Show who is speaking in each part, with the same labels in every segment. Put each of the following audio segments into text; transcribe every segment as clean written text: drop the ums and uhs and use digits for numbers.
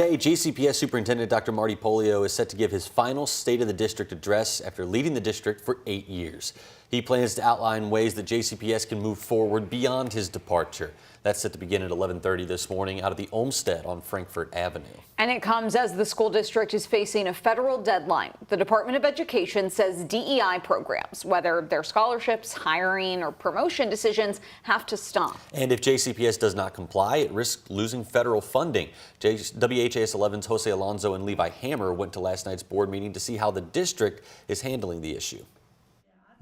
Speaker 1: Today, JCPS Superintendent Dr. Marty Polio is set to give his final State of the District address after leading the district for 8 years. He plans to outline ways that JCPS can move forward beyond his departure. That's set to begin at 11:30 this morning out of the Olmsted on Frankfort Avenue.
Speaker 2: And it comes as the school district is facing a federal deadline. The Department of Education says DEI programs, whether they're scholarships, hiring, or promotion decisions, have to stop.
Speaker 1: And if JCPS does not comply, it risks losing federal funding. WHAS11's Jose Alonso and Levi Hammer went to last night's board meeting to see how the district is handling the issue.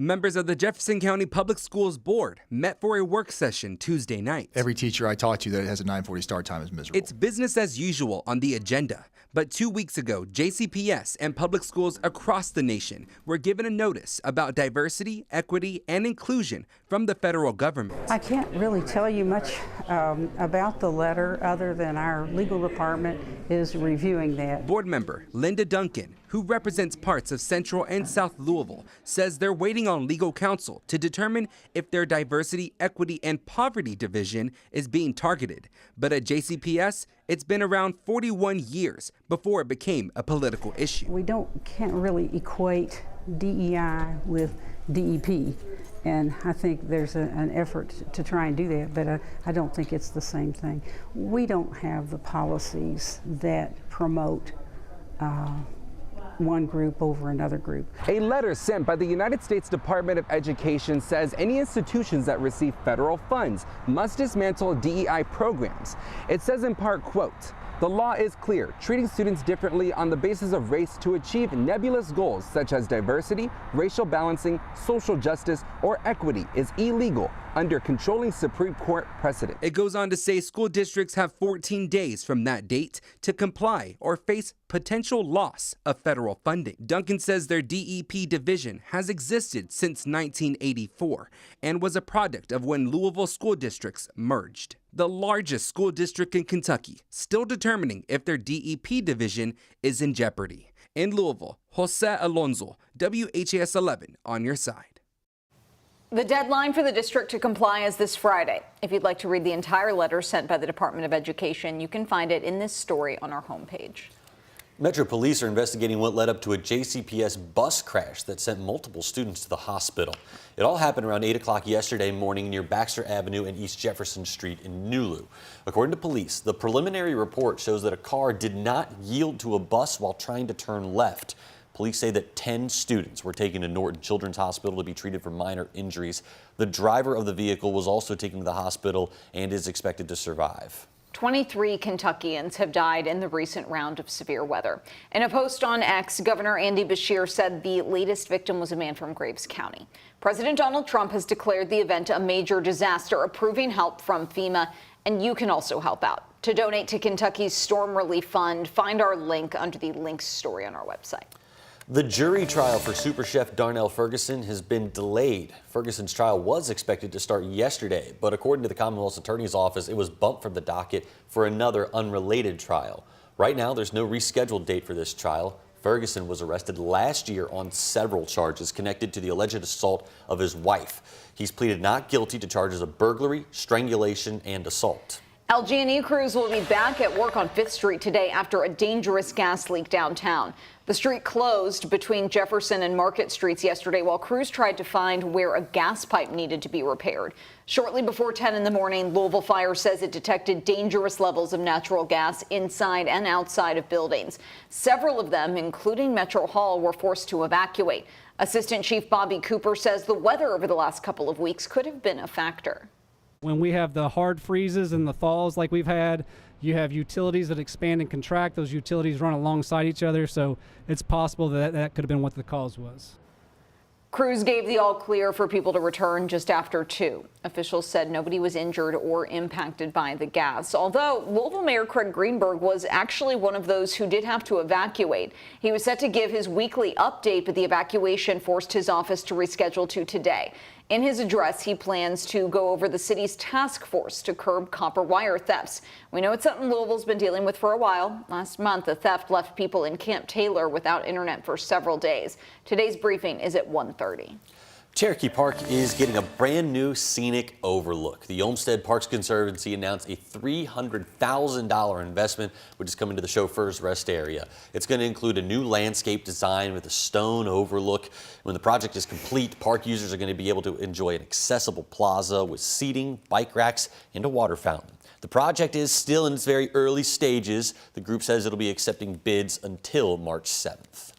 Speaker 3: Members of the Jefferson County Public Schools Board met for a work session Tuesday night.
Speaker 4: Every teacher I talk to that has a 9:40 start time is miserable.
Speaker 3: It's business as usual on the agenda. But 2 weeks ago, JCPS and public schools across the nation were given a notice about diversity, equity, and inclusion from the federal government.
Speaker 5: I can't really tell you much about the letter other than our legal department is reviewing that.
Speaker 3: Board member Linda Duncan, who represents parts of Central and South Louisville, says they're waiting on legal counsel to determine if their diversity, equity, and poverty division is being targeted. But at JCPS, it's been around 41 years before it became a political issue.
Speaker 5: We can't really equate DEI with DEP, and I think there's an effort to try and do that, but I don't think it's the same thing. We don't have the policies that promote one group over another group.
Speaker 3: A letter sent by the United States Department of Education says any institutions that receive federal funds must dismantle DEI programs. It says in part, quote, "The law is clear. Treating students differently on the basis of race to achieve nebulous goals such as diversity, racial balancing, social justice, or equity is illegal under controlling Supreme Court precedent." It goes on to say school districts have 14 days from that date to comply or face potential loss of federal funding. Duncan says their DEP division has existed since 1984 and was a product of when Louisville school districts merged. The largest school district in Kentucky, still determining if their DEP division is in jeopardy. In Louisville, Jose Alonso, WHAS 11 on your side.
Speaker 2: The deadline for the district to comply is this Friday. If you'd like to read the entire letter sent by the Department of Education, you can find it in this story on our homepage.
Speaker 1: Metro Police are investigating what led up to a JCPS bus crash that sent multiple students to the hospital. It all happened around 8 o'clock yesterday morning near Baxter Avenue and East Jefferson Street in Nulu. According to police, the preliminary report shows that a car did not yield to a bus while trying to turn left. Police say that 10 students were taken to Norton Children's Hospital to be treated for minor injuries. The driver of the vehicle was also taken to the hospital and is expected to survive.
Speaker 2: 23 Kentuckians have died in the recent round of severe weather. In a post on X, Governor Andy Beshear said the latest victim was a man from Graves County. President Donald Trump has declared the event a major disaster, approving help from FEMA, and you can also help out. To donate to Kentucky's Storm Relief Fund, find our link under the links story on our website.
Speaker 1: The jury trial for Super Chef Darnell Ferguson has been delayed. Ferguson's trial was expected to start yesterday, but according to the Commonwealth's Attorney's Office, it was bumped from the docket for another unrelated trial. Right now, there's no rescheduled date for this trial. Ferguson was arrested last year on several charges connected to the alleged assault of his wife. He's pleaded not guilty to charges of burglary, strangulation, and assault.
Speaker 2: LG&E crews will be back at work on 5th Street today after a dangerous gas leak downtown. The street closed between Jefferson and Market Streets yesterday while crews tried to find where a gas pipe needed to be repaired. Shortly before 10 in the morning, Louisville Fire says it detected dangerous levels of natural gas inside and outside of buildings. Several of them, including Metro Hall, were forced to evacuate. Assistant Chief Bobby Cooper says the weather over the last couple of weeks could have been a factor.
Speaker 6: When we have the hard freezes and the thaws like we've had, you have utilities that expand and contract. Those utilities run alongside each other, so it's possible that that could have been what the cause was.
Speaker 2: Crews gave the all clear for people to return just after 2. Officials said nobody was injured or impacted by the gas, although Louisville Mayor Craig Greenberg was actually one of those who did have to evacuate. He was set to give his weekly update, but the evacuation forced his office to reschedule to today. In his address, he plans to go over the city's task force to curb copper wire thefts. We know it's something Louisville's been dealing with for a while. Last month, a theft left people in Camp Taylor without internet for several days. Today's briefing is at 1:30.
Speaker 1: Cherokee Park is getting a brand new scenic overlook. The Olmsted Parks Conservancy announced a $300,000 investment, which is coming to the Chauffeurs Rest area. It's going to include a new landscape design with a stone overlook. When the project is complete, park users are going to be able to enjoy an accessible plaza with seating, bike racks, and a water fountain. The project is still in its very early stages. The group says it'll be accepting bids until March 7th.